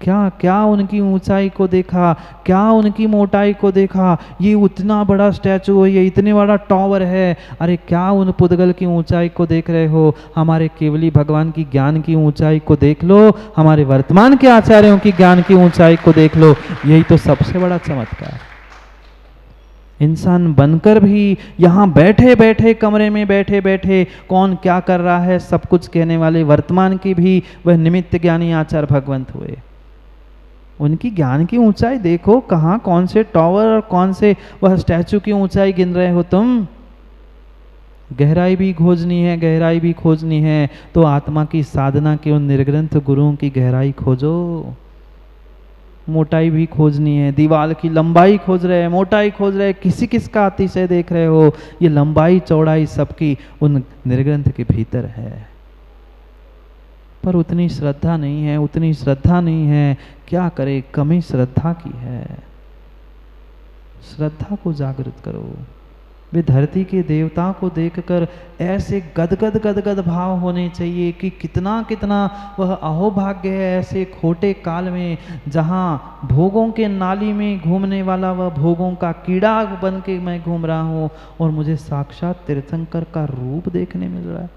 क्या क्या उनकी ऊंचाई को देखा, क्या उनकी मोटाई को देखा, ये उतना बड़ा स्टैचू है, ये इतने बड़ा टावर है। अरे क्या उन पुद्गल की ऊंचाई को देख रहे हो? हमारे केवली भगवान की ज्ञान की ऊंचाई को देख लो, हमारे वर्तमान के आचार्यों की ज्ञान की ऊंचाई को देख लो। यही तो सबसे बड़ा चमत्कार। इंसान बनकर भी यहाँ बैठे बैठे, कमरे में बैठे बैठे कौन क्या कर रहा है सब कुछ कहने वाले वर्तमान की भी वह निमित्त ज्ञानी आचार्य भगवंत हुए। उनकी ज्ञान की ऊंचाई देखो, कहाँ कौन से टावर और कौन से वह स्टैचू की ऊंचाई गिन रहे हो तुम। गहराई भी खोजनी है, गहराई भी खोजनी है तो आत्मा की साधना के उन निर्ग्रंथ गुरुओं की गहराई खोजो। मोटाई भी खोजनी है, दीवार की लंबाई खोज रहे हैं, मोटाई खोज रहे हैं, किसी किसका अतिशय देख रहे हो। ये लंबाई चौड़ाई सबकी उन निर्ग्रंथ के भीतर है, पर उतनी श्रद्धा नहीं है, उतनी श्रद्धा नहीं है। क्या करे, कमी श्रद्धा की है। श्रद्धा को जागृत करो। वे धरती के देवता को देखकर ऐसे गदगद गदगद भाव होने चाहिए कि कितना कितना वह अहोभाग्य है ऐसे खोटे काल में, जहाँ भोगों के नाली में घूमने वाला वह भोगों का कीड़ा बन के मैं घूम रहा हूँ और मुझे साक्षात तीर्थंकर का रूप देखने मिल रहा है।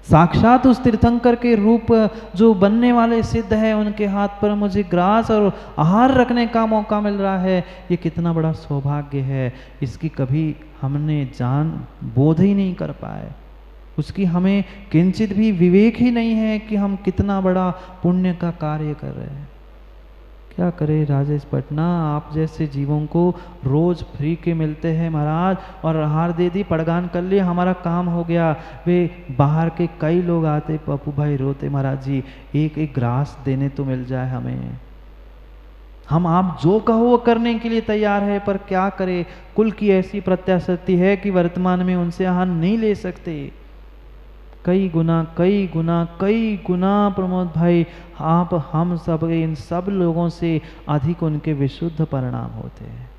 साक्षात उस तीर्थंकर के रूप जो बनने वाले सिद्ध है, उनके हाथ पर मुझे ग्रास और आहार रखने का मौका मिल रहा है। ये कितना बड़ा सौभाग्य है, इसकी कभी हमने जान बोध ही नहीं कर पाए। उसकी हमें किंचित भी विवेक ही नहीं है कि हम कितना बड़ा पुण्य का कार्य कर रहे हैं। क्या करे राजेश पटना, आप जैसे जीवों को रोज फ्री के मिलते हैं महाराज, और आहार दे दी, पड़गान कर लिए, हमारा काम हो गया। वे बाहर के कई लोग आते, पप्पू भाई रोते, महाराज जी एक एक ग्रास देने तो मिल जाए हमें। हम आप जो कहो वो करने के लिए तैयार है, पर क्या करे, कुल की ऐसी प्रत्याशक्ति है कि वर्तमान में उनसे आहार नहीं ले सकते। कई गुना कई गुना कई गुना प्रमोद भाई, आप हम सब इन सब लोगों से अधिक उनके विशुद्ध परिणाम होते हैं।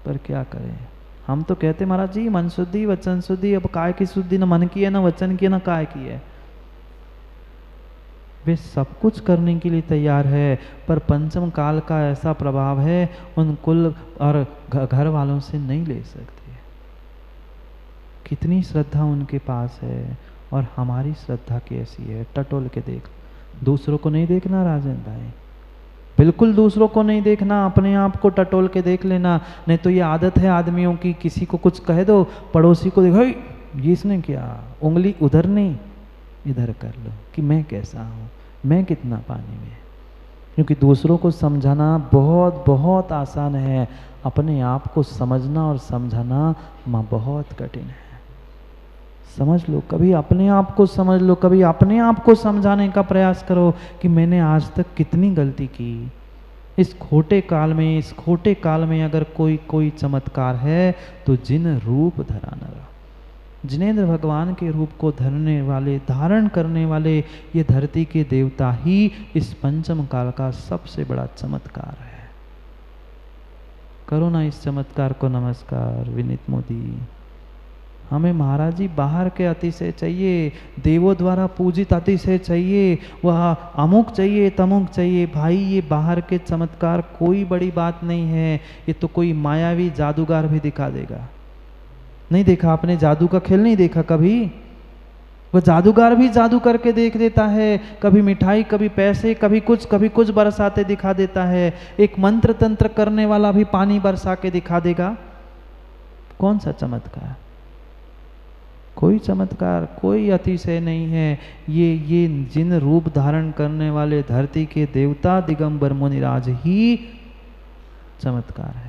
पर क्या करें, हम तो कहते महाराज जी मन शुद्धि वचन शुद्धि, अब काय की शुद्धि, न मन की है, न वचन की है, न काय की है। वे सब कुछ करने के लिए तैयार है, पर पंचम काल का ऐसा प्रभाव है उन कुल और घर वालों से नहीं ले सकते। कितनी श्रद्धा उनके पास है और हमारी श्रद्धा कैसी है, टटोल के देख। दूसरों को नहीं देखना राजेंद्र भाई, बिल्कुल दूसरों को नहीं देखना, अपने आप को टटोल के देख लेना। नहीं तो ये आदत है आदमियों की, किसी को कुछ कह दो, पड़ोसी को देखो ये इसने किया, उंगली उधर नहीं इधर कर लो कि मैं कैसा हूँ, मैं कितना पानी में। क्योंकि दूसरों को समझाना बहुत बहुत आसान है, अपने आप को समझना और समझाना माँ बहुत कठिन है। समझ लो, कभी अपने आप को समझ लो, कभी अपने आप को समझाने का प्रयास करो कि मैंने आज तक कितनी गलती की। इस खोटे काल में, इस खोटे काल में अगर कोई चमत्कार है तो जिन रूप धरा नरा, जिनेंद्र भगवान के रूप को धरने वाले, धारण करने वाले ये धरती के देवता ही इस पंचम काल का सबसे बड़ा चमत्कार है। करो ना इस चमत्कार को नमस्कार। विनीत मोदी, हमें महाराज जी बाहर के अतिशय चाहिए, देवों द्वारा पूजित अतिशय चाहिए, वह अमुक चाहिए तमुक चाहिए। भाई ये बाहर के चमत्कार कोई बड़ी बात नहीं है, ये तो कोई मायावी जादूगर भी दिखा देगा। नहीं देखा आपने, जादू का खेल नहीं देखा कभी? वह जादूगर भी जादू करके देख देता है, कभी मिठाई, कभी पैसे, कभी कुछ बरसाते दिखा देता है। एक मंत्र तंत्र करने वाला भी पानी बरसा के दिखा देगा। कौन सा चमत्कार? कोई चमत्कार, कोई अतिशय नहीं है। ये जिन रूप धारण करने वाले धरती के देवता दिगंबर मुनिराज ही चमत्कार है।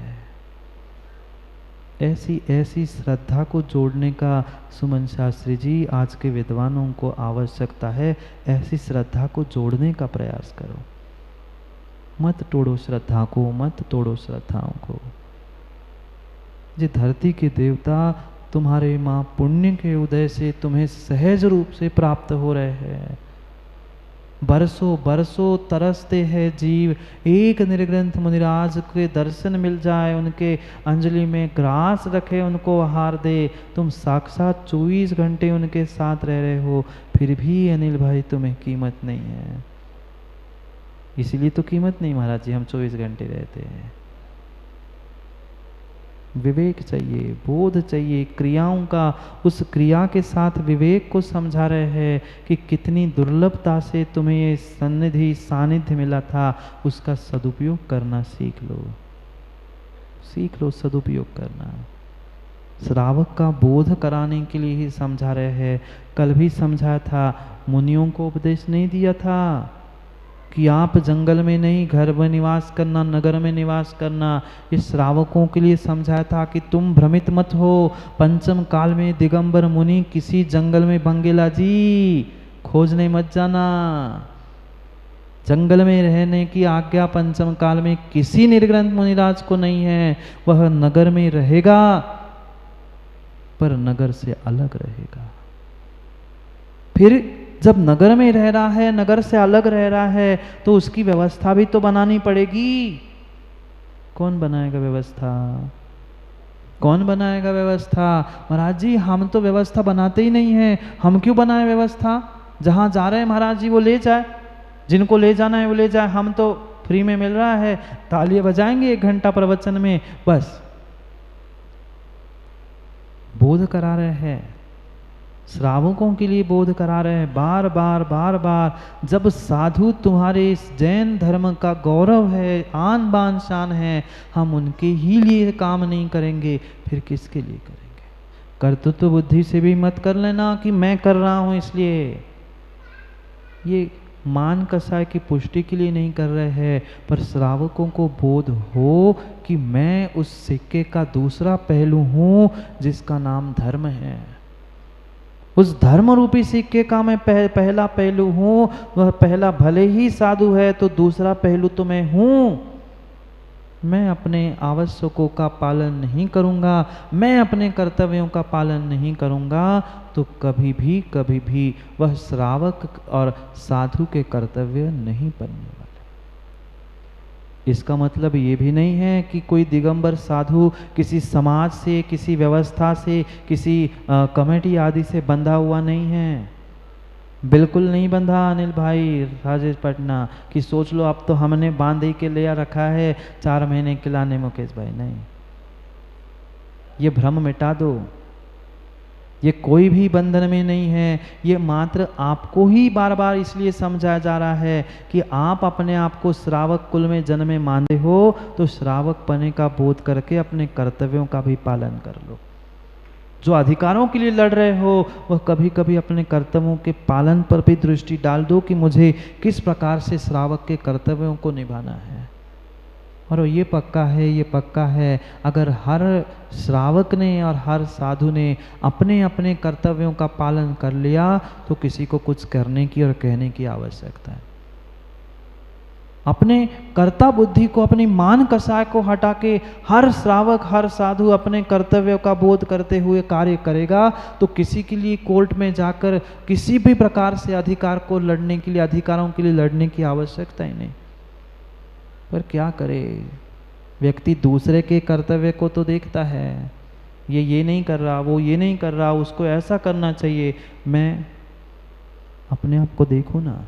ऐसी ऐसी श्रद्धा को जोड़ने का सुमन शास्त्री जी आज के विद्वानों को आवश्यकता है। ऐसी श्रद्धा को जोड़ने का प्रयास करो, मत तोड़ो श्रद्धा को, मत तोड़ो श्रद्धाओं को। ये धरती के देवता तुम्हारे माँ पुण्य के उदय से तुम्हें सहज रूप से प्राप्त हो रहे हैं। बरसों बरसों तरसते हैं जीव, एक निर्ग्रंथ मुनिराज के दर्शन मिल जाए, उनके अंजलि में ग्रास रखे, उनको आहार दे। तुम साक्षात 24 घंटे उनके साथ रह रहे हो, फिर भी अनिल भाई तुम्हें कीमत नहीं है। इसलिए तो कीमत नहीं महाराज जी, हम 24 घंटे रहते हैं। विवेक चाहिए, बोध चाहिए, क्रियाओं का, उस क्रिया के साथ विवेक को समझा रहे हैं कि कितनी दुर्लभता से तुम्हें ये सन्निधि सानिध्य मिला था, उसका सदुपयोग करना सीख लो, सीख लो सदुपयोग करना। श्रावक का बोध कराने के लिए ही समझा रहे हैं। कल भी समझाया था, मुनियों को उपदेश नहीं दिया था कि आप जंगल में नहीं घर में निवास करना, नगर में निवास करना। इस श्रावकों के लिए समझाया था कि तुम भ्रमित मत हो, पंचम काल में दिगंबर मुनि किसी जंगल में बंगेला जी खोजने मत जाना। जंगल में रहने की आज्ञा पंचम काल में किसी निर्ग्रंथ मुनिराज को नहीं है। वह नगर में रहेगा पर नगर से अलग रहेगा। फिर जब नगर में रह रहा है, नगर से अलग रह रहा है, तो उसकी व्यवस्था भी तो बनानी पड़ेगी। कौन बनाएगा व्यवस्था? कौन बनाएगा व्यवस्था? महाराज जी हम तो व्यवस्था बनाते ही नहीं हैं। हम क्यों बनाए व्यवस्था? जहाँ जा रहे हैं महाराज जी वो ले जाए, जिनको ले जाना है वो ले जाए। हम तो फ्री में मिल रहा है, तालियां बजाएंगे 1 घंटा प्रवचन में, बस बोध करा रहे हैं। श्रावकों के लिए बोध करा रहे हैं, बार बार बार बार। जब साधु तुम्हारे इस जैन धर्म का गौरव है, आन बान शान है, हम उनके ही लिए काम नहीं करेंगे, फिर किसके लिए करेंगे? कर्तृत्व बुद्धि से भी मत कर लेना कि मैं कर रहा हूं इसलिए। ये मान कसाय की पुष्टि के लिए नहीं कर रहे हैं, पर श्रावकों को बोध हो कि मैं उस सिक्के का दूसरा पहलू हूं जिसका नाम धर्म है। उस धर्म रूपी सिक्के का मैं पहला पहलू हूं। वह पहला भले ही साधु है तो दूसरा पहलू तो मैं हूं। मैं अपने आवश्यकों का पालन नहीं करूंगा, मैं अपने कर्तव्यों का पालन नहीं करूंगा, तो कभी भी वह श्रावक और साधु के कर्तव्य नहीं बनने वाले। इसका मतलब ये भी नहीं है कि कोई दिगंबर साधु किसी समाज से, किसी व्यवस्था से, किसी कमेटी आदि से बंधा हुआ नहीं है। बिल्कुल नहीं बंधा अनिल भाई, राजेश पटना कि सोच लो अब तो हमने बांध के लिया रखा है 4 महीने के लाने। मुकेश भाई नहीं, ये भ्रम मिटा दो। ये कोई भी बंधन में नहीं है। ये मात्र आपको ही बार बार इसलिए समझाया जा रहा है कि आप अपने आप को श्रावक कुल में जन्मे मानते हो, तो श्रावक पने का बोध करके अपने कर्तव्यों का भी पालन कर लो। जो अधिकारों के लिए लड़ रहे हो, वह कभी कभी अपने कर्तव्यों के पालन पर भी दृष्टि डाल दो कि मुझे किस प्रकार से श्रावक के कर्तव्यों को निभाना है। और ये पक्का है, ये पक्का है, अगर हर श्रावक ने और हर साधु ने अपने अपने कर्तव्यों का पालन कर लिया तो किसी को कुछ करने की और कहने की आवश्यकता है। अपने कर्ता बुद्धि को, अपनी मान कसाय को हटा के हर श्रावक, हर साधु अपने कर्तव्यों का बोध करते हुए कार्य करेगा तो किसी के लिए कोर्ट में जाकर किसी भी प्रकार से अधिकार को लड़ने के लिए, अधिकारों के लिए लड़ने की आवश्यकता ही नहीं। पर क्या करे, व्यक्ति दूसरे के कर्तव्य को तो देखता है, ये नहीं कर रहा, वो ये नहीं कर रहा, उसको ऐसा करना चाहिए। मैं अपने आप को देखूं ना,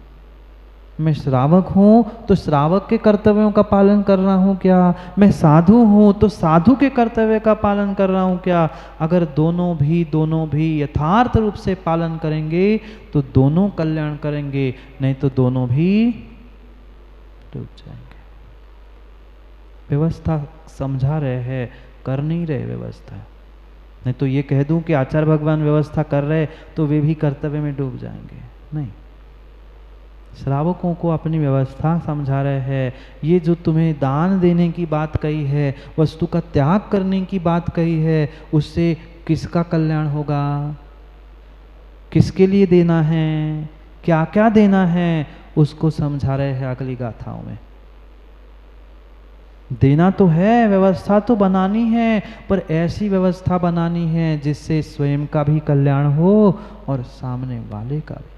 मैं श्रावक हूं तो श्रावक के कर्तव्यों का पालन कर रहा हूं क्या? मैं साधु हूं तो साधु के कर्तव्य का पालन कर रहा हूं क्या? अगर दोनों भी यथार्थ रूप से पालन करेंगे तो दोनों कल्याण करेंगे, नहीं तो दोनों भी डूब जाएंगे। व्यवस्था समझा रहे हैं, कर नहीं रहे व्यवस्था। नहीं तो ये कह दूं कि आचार्य भगवान व्यवस्था कर रहे तो वे भी कर्तव्य में डूब जाएंगे, नहीं। श्रावकों को अपनी व्यवस्था समझा रहे हैं। ये जो तुम्हें दान देने की बात कही है, वस्तु का त्याग करने की बात कही है, उससे किसका कल्याण होगा, किसके लिए देना है, क्या क्या देना है, उसको समझा रहे हैं अगली गाथाओं में। देना तो है, व्यवस्था तो बनानी है, पर ऐसी व्यवस्था बनानी है जिससे स्वयं का भी कल्याण हो और सामने वाले का भी।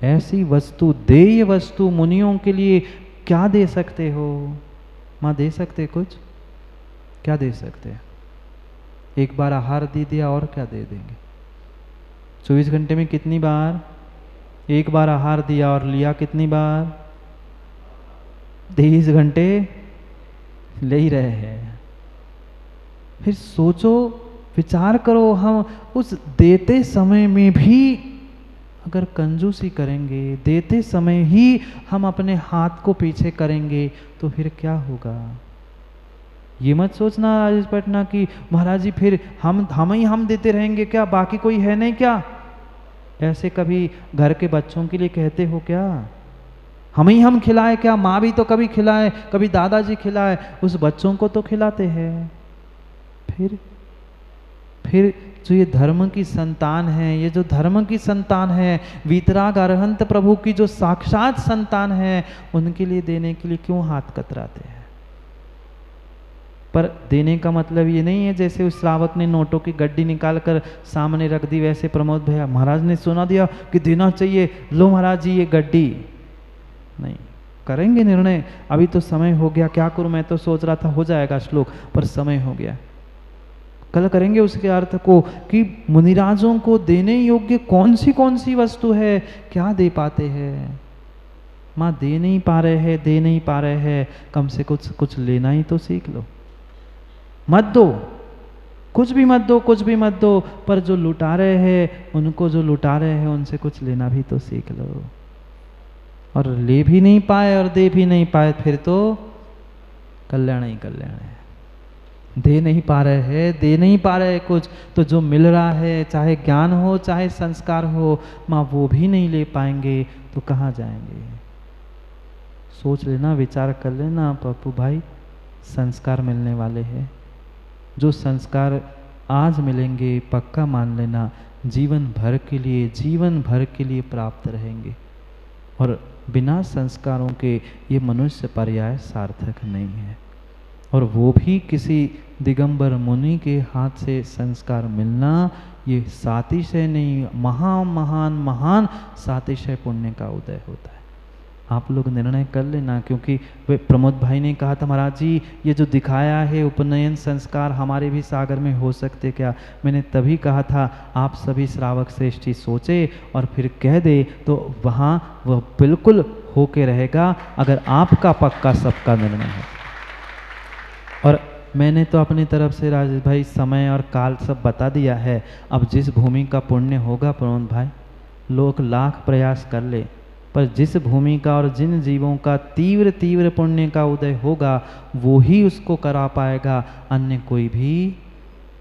ऐसी वस्तु, देय वस्तु मुनियों के लिए क्या दे सकते हो? माँ दे सकते कुछ? क्या दे सकते? एक बार आहार दे दिया, और क्या दे देंगे? 24 घंटे में कितनी बार? एक बार आहार दिया और लिया कितनी बार? 23 घंटे ले ही रहे हैं। फिर सोचो, विचार करो, हम उस देते समय में भी अगर कंजूसी करेंगे, देते समय ही हम अपने हाथ को पीछे करेंगे, तो फिर क्या होगा? ये मत सोचना राजेश पटना कि महाराज जी फिर हम देते रहेंगे क्या, बाकी कोई है नहीं क्या? ऐसे कभी घर के बच्चों के लिए कहते हो क्या? हम खिलाए क्या? माँ भी तो कभी खिलाए, कभी दादाजी खिलाए, उस बच्चों को तो खिलाते हैं। फिर जो ये धर्म की संतान है, ये जो धर्म की संतान है, वीतराग अरहंत प्रभु की जो साक्षात संतान है, उनके लिए देने के लिए क्यों हाथ कतराते हैं? पर देने का मतलब ये नहीं है जैसे उस श्रावक ने नोटों की गड्डी निकाल कर सामने रख दी, वैसे प्रमोद भैया महाराज ने सुना दिया कि देना चाहिए, लो महाराज जी ये गड्डी। नहीं, करेंगे निर्णय, अभी तो समय हो गया। क्या करूं, मैं तो सोच रहा था हो जाएगा श्लोक, पर समय हो गया। कल करेंगे उसके अर्थ को कि मुनिराजों को देने योग्य कौन सी वस्तु है, क्या दे पाते हैं। माँ दे नहीं पा रहे हैं, कम से कुछ लेना ही तो सीख लो। मत दो, कुछ भी मत दो, पर जो लुटा रहे हैं उनको, जो लुटा रहे हैं उनसे कुछ लेना भी तो सीख लो। और ले भी नहीं पाए और दे भी नहीं पाए, फिर तो कल्याण ही कल्याण है। दे नहीं पा रहे कुछ, तो जो मिल रहा है, चाहे ज्ञान हो चाहे संस्कार हो, माँ वो भी नहीं ले पाएंगे तो कहाँ जाएंगे? सोच लेना, विचार कर लेना पप्पू भाई, संस्कार मिलने वाले हैं। जो संस्कार आज मिलेंगे, पक्का मान लेना, जीवन भर के लिए प्राप्त रहेंगे। और बिना संस्कारों के ये मनुष्य पर्याय सार्थक नहीं है। और वो भी किसी दिगंबर मुनि के हाथ से संस्कार मिलना, ये सातिशय नहीं, महान सातिशय पुण्य का उदय होता है। आप लोग निर्णय कर लेना, क्योंकि वे प्रमोद भाई ने कहा था महाराज जी ये जो दिखाया है उपनयन संस्कार हमारे भी सागर में हो सकते क्या? मैंने तभी कहा था आप सभी श्रावक श्रेष्ठी सोचे और फिर कह दे, तो वहाँ वह बिल्कुल होके रहेगा, अगर आपका पक्का सबका निर्णय है। और मैंने तो अपनी तरफ से राजेश भाई समय और काल सब बता दिया है। अब जिस भूमि का पुण्य होगा प्रमोद भाई, लोग लाख प्रयास कर ले, पर जिस भूमि का और जिन जीवों का तीव्र पुण्य का उदय होगा, वो ही उसको करा पाएगा, अन्य कोई भी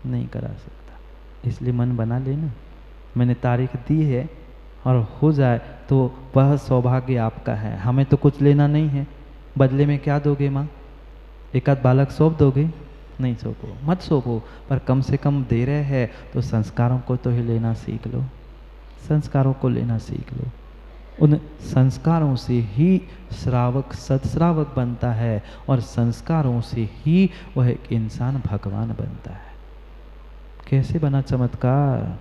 नहीं करा सकता। इसलिए मन बना लेना, मैंने तारीख दी है, और हो जाए तो वह सौभाग्य आपका है। हमें तो कुछ लेना नहीं है, बदले में क्या दोगे माँ? एक आध बालक सौंप दोगे? नहीं सौंपो, मत सौंपो, पर कम से कम दे रहे हैं तो संस्कारों को तो ही लेना सीख लो, संस्कारों को लेना सीख लो। उन संस्कारों से ही श्रावक सत्श्रावक बनता है, और संस्कारों से ही वह एक इंसान भगवान बनता है। कैसे बना चमत्कार?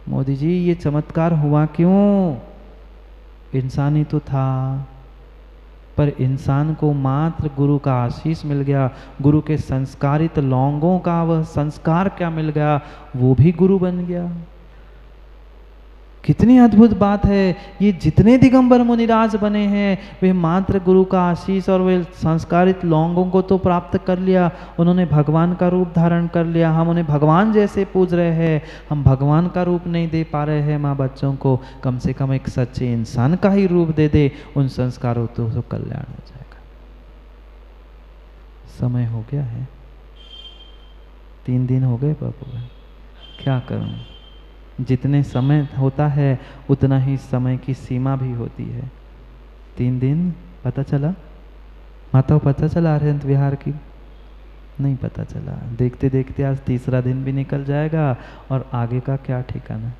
मोदी जी ये चमत्कार हुआ क्यों? इंसान ही तो था, पर इंसान को मात्र गुरु का आशीष मिल गया, गुरु के संस्कारित लौंगों का वह संस्कार क्या मिल गया, वो भी गुरु बन गया। कितनी अद्भुत बात है। ये जितने दिगंबर मुनिराज बने हैं वे मात्र गुरु का आशीष और वे संस्कारित लौंगों को तो प्राप्त कर लिया, उन्होंने भगवान का रूप धारण कर लिया। हम उन्हें भगवान जैसे पूज रहे हैं, हम भगवान का रूप नहीं दे पा रहे हैं माँ बच्चों को, कम से कम एक सच्चे इंसान का ही रूप दे दे, उन संस्कारों तो कल्याण हो जाएगा। समय हो गया है, 3 दिन हो गए बाबू, क्या करूं? जितने समय होता है उतना ही समय की सीमा भी होती है। 3 दिन पता चला? माता को पता चला अरहंत विहार की? नहीं पता चला। देखते देखते आज 3रा दिन भी निकल जाएगा, और आगे का क्या ठिकाना,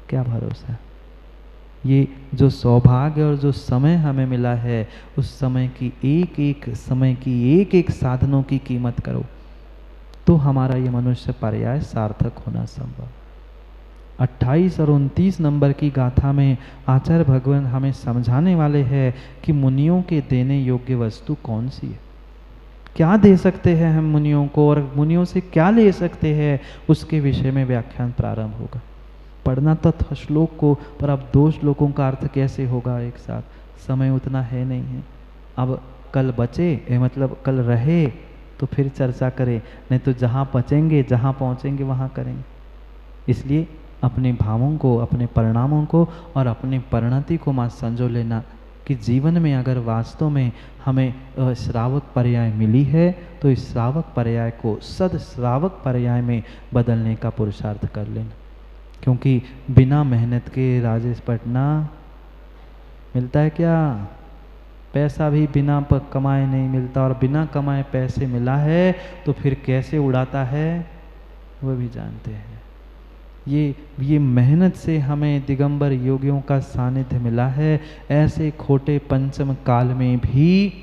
क्या भरोसा। ये जो सौभाग्य और जो समय हमें मिला है, उस समय की एक एक साधनों की कीमत करो, तो हमारा ये मनुष्य पर्याय सार्थक होना संभव। 28 और 29 नंबर की गाथा में आचार्य भगवान हमें समझाने वाले हैं कि मुनियों के देने योग्य वस्तु कौन सी है, क्या दे सकते हैं हम मुनियों को, और मुनियों से क्या ले सकते हैं, उसके विषय में व्याख्यान प्रारंभ होगा। पढ़ना तो था श्लोक को, पर अब 2 श्लोकों का अर्थ कैसे होगा एक साथ, समय उतना है नहीं है। अब कल बचे मतलब कल रहे तो फिर चर्चा करें, नहीं तो जहाँ बचेंगे जहाँ पहुँचेंगे वहाँ करेंगे। इसलिए अपने भावों को, अपने परिणामों को और अपनी परिणति को मां संजो लेना कि जीवन में अगर वास्तव में हमें श्रावक पर्याय मिली है तो इस श्रावक पर्याय को सद श्रावक पर्याय में बदलने का पुरुषार्थ कर लेना। क्योंकि बिना मेहनत के राजेश पटना मिलता है क्या? पैसा भी बिना कमाए नहीं मिलता, और बिना कमाए पैसे मिला है तो फिर कैसे उड़ाता है वो भी जानते हैं। ये मेहनत से हमें दिगंबर योगियों का सानिध्य मिला है। ऐसे खोटे पंचम काल में भी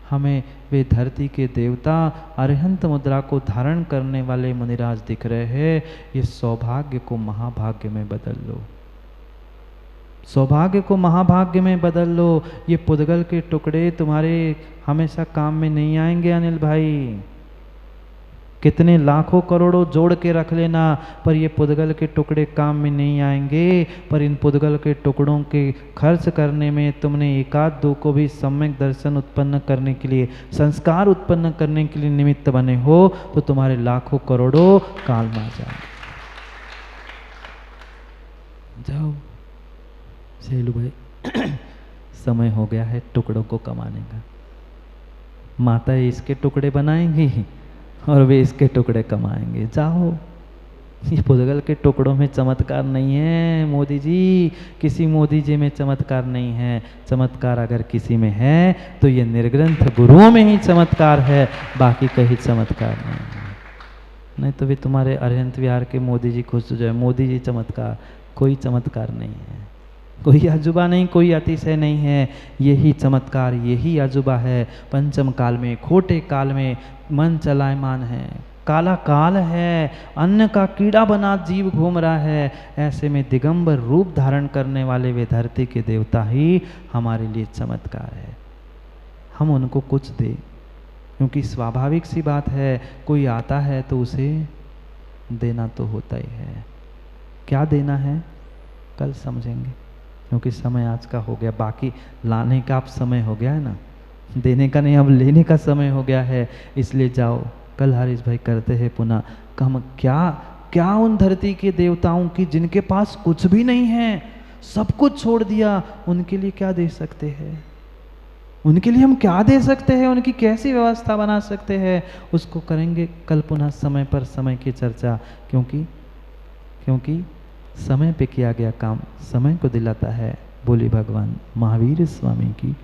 हमें वे धरती के देवता अरिहंत मुद्रा को धारण करने वाले मुनिराज दिख रहे हैं। ये सौभाग्य को महाभाग्य में बदल लो, सौभाग्य को महाभाग्य में बदल लो। ये पुद्गल के टुकड़े तुम्हारे हमेशा काम में नहीं आएंगे अनिल भाई। कितने लाखों करोड़ों जोड़ के रख लेना, पर ये पुद्गल के टुकड़े काम में नहीं आएंगे। पर इन पुद्गल के टुकड़ों के खर्च करने में तुमने एकाध दो को भी सम्यक दर्शन उत्पन्न करने के लिए, संस्कार उत्पन्न करने के लिए निमित्त बने हो तो तुम्हारे लाखों करोड़ों काल में आ जाओ। सेलू भाई समय हो गया है टुकड़ों को कमाने का। माता इसके टुकड़े बनाएंगी और वे इसके टुकड़े कमाएंगे। जाओ, ये पुद्गल के टुकड़ों में चमत्कार नहीं है मोदी जी, किसी मोदी जी में चमत्कार नहीं है। चमत्कार अगर किसी में है तो ये निर्ग्रंथ गुरुओं में ही चमत्कार है, बाकी कहीं चमत्कार नहीं है। नहीं तो वे तुम्हारे अरिहंत विहार के मोदी जी खुश हो जाए, मोदी जी चमत्कार, कोई चमत्कार नहीं है, कोई अजूबा नहीं, कोई अतिशय नहीं है। यही चमत्कार, यही अजूबा है। पंचम काल में, खोटे काल में मन चलायमान है, काला काल है, अन्न का कीड़ा बना जीव घूम रहा है। ऐसे में दिगंबर रूप धारण करने वाले वे धरती के देवता ही हमारे लिए चमत्कार है। हम उनको कुछ दें, क्योंकि स्वाभाविक सी बात है, कोई आता है तो उसे देना तो होता ही है। क्या देना है कल समझेंगे, क्योंकि समय आज का हो गया। बाकी लाने का अब समय हो गया है ना, देने का नहीं, अब लेने का समय हो गया है। इसलिए जाओ, कल हरीश भाई करते हैं पुनः। हम क्या उन धरती के देवताओं की जिनके पास कुछ भी नहीं है, सब कुछ छोड़ दिया, उनके लिए क्या दे सकते हैं? उनके लिए हम क्या दे सकते हैं? उनकी कैसी व्यवस्था बना सकते हैं? उसको करेंगे कल पुनः समय पर समय की चर्चा। क्योंकि समय पे किया गया काम समय को दिलाता है। बोली भगवान महावीर स्वामी की।